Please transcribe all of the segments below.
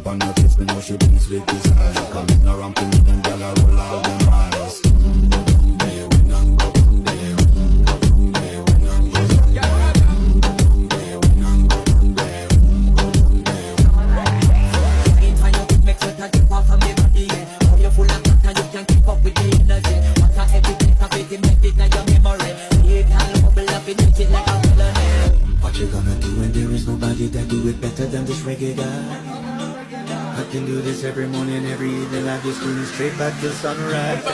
on her tip, you know she brings sweet desire. Come in a ramp with them gyal a roll out them eyes. Go down there, we nang go down there. Go down there, we nang go down there. Go down there, we nang go down there. Go down there. Ain't find out it makes sweat and drip off of me body, yeah. Oh, you full of fat and you can't keep up with the energy. What a every take of it, it make it like your memory. Big and bubble up, it make it like a felony. What you gonna do when there is nobody that do it better than this reggae guy? I can do this every morning, every evening. I just screaming straight back till sunrise.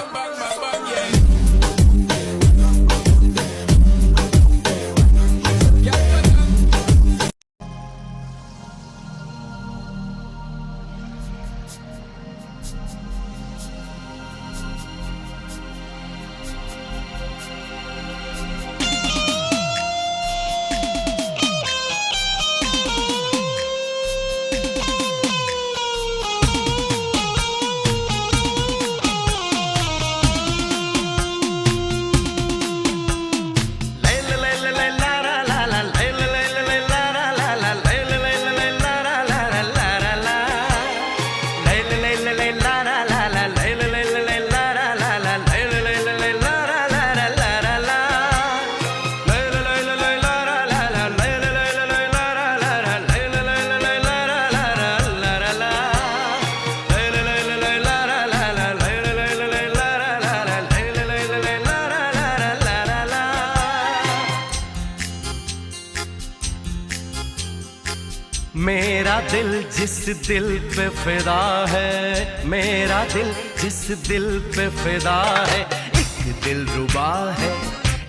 मेरा दिल जिस दिल पे फिदा है, मेरा दिल जिस दिल पे फिदा है, एक दिल रुबा है,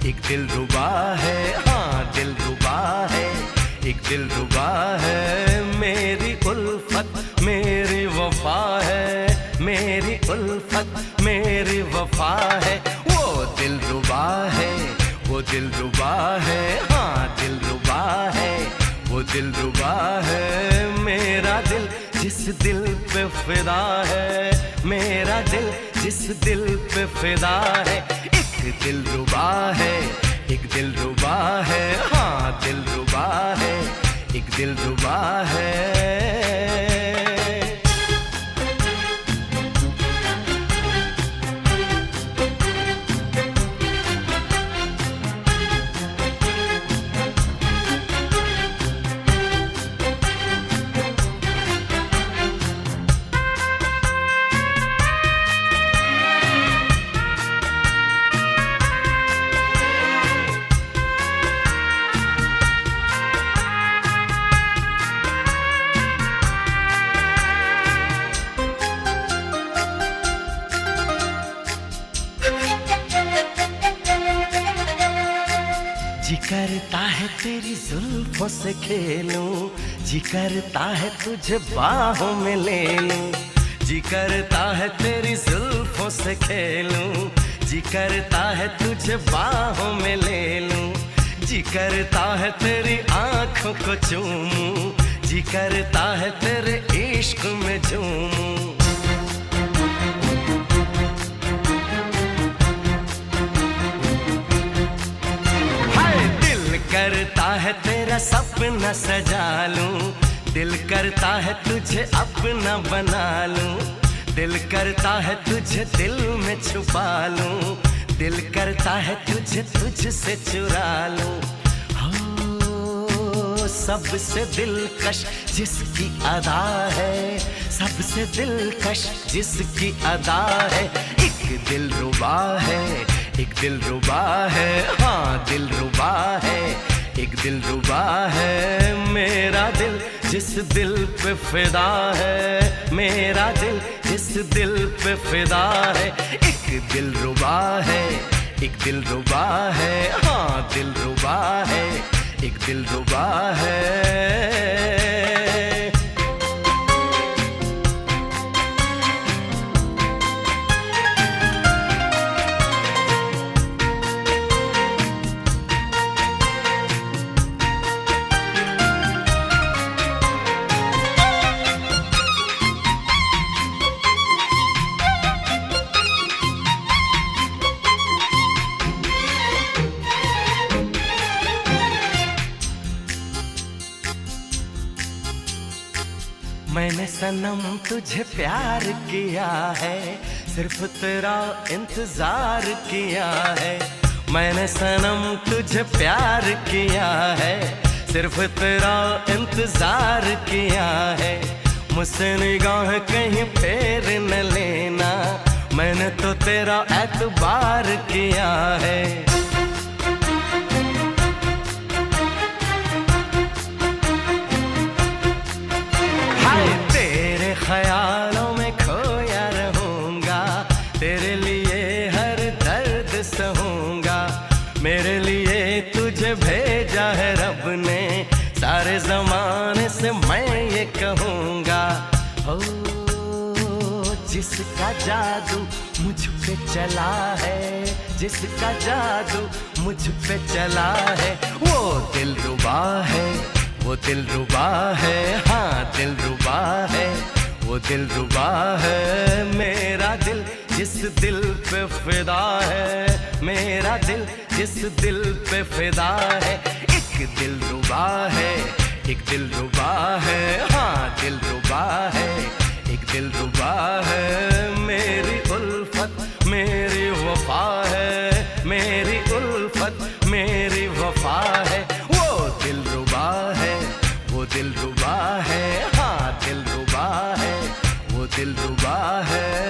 एक दिल रुबा है, हाँ दिल रुबा है, एक दिल रुबा है। मेरी उल्फत मेरी वफा है, मेरी उल्फत मेरी वफा है। वो दिल रुबा है, वो दिल रुबा है, हाँ दिल रुबा है, वो दिल रुबा है। मेरा दिल जिस दिल पे फिदा है, मेरा दिल जिस दिल पे फिदा है, एक दिल रुबा है, एक दिल रुबा है, हाँ दिल रुबा है, एक दिल रुबा है। जी करता है तेरी जुल्फों से खेलूं, जी करता है तुझे बाहों में ले लूं, जी करता है तेरी जुल्फों से खेलूं, जी करता है तुझे बाहों में ले लूं, जी करता है तेरी आंखों को चूमूं, जी करता है तेरे इश्क में झूमूं। करता है तेरा सपना सजा लूं, दिल करता है तुझे अपना बना लूं, दिल करता है तुझे दिल में छुपा लूं, दिल करता है तुझे तुझसे चुरा लूं। हो सबसे दिलकश जिसकी अदा है, सबसे दिलकश जिसकी अदा है, एक दिल रुबा है, एक दिल रुबा है, हाँ दिल रुबा है, एक दिल रुबा है। मेरा दिल जिस दिल पे फिदा है, मेरा दिल जिस दिल पे फिदा है, एक दिल रुबा है, एक दिल रुबा है, हाँ दिल रुबा है, एक दिल रुबा है। मैंने सनम तुझे प्यार किया है, सिर्फ तेरा इंतजार किया है। मैंने सनम तुझे प्यार किया है, सिर्फ तेरा इंतजार किया है। मुझसे निगाह कहीं फेर न लेना, मैंने तो तेरा एतबार किया है। हाय तेरे ख्यालों में खोया रहूंगा, तेरे लिए हर दर्द सहूंगा। मेरे लिए तुझे भेजा है रब ने, सारे जमाने से मैं ये कहूंगा। हो जिसका जादू मुझ पे चला है, जिसका जादू मुझ पे चला है, वो दिलरुबा है, वो दिलरुबा है, हाँ दिलरुबा है, वो दिलरुबा है। मेरा दिल जिस दिल पे फिदा है, मेरा दिल जिस दिल पे फिदा है। एक दिलरुबा है, एक दिलरुबा है, हाँ दिलरुबा है, एक दिलरुबा है। मेरी उल्फत मेरी वफा है, मेरी उल्फत मेरी वफा है। वो दिलरुबा है, वो दिलरुबा है, हाँ दिलरुबा है, वो दिलरुबा है।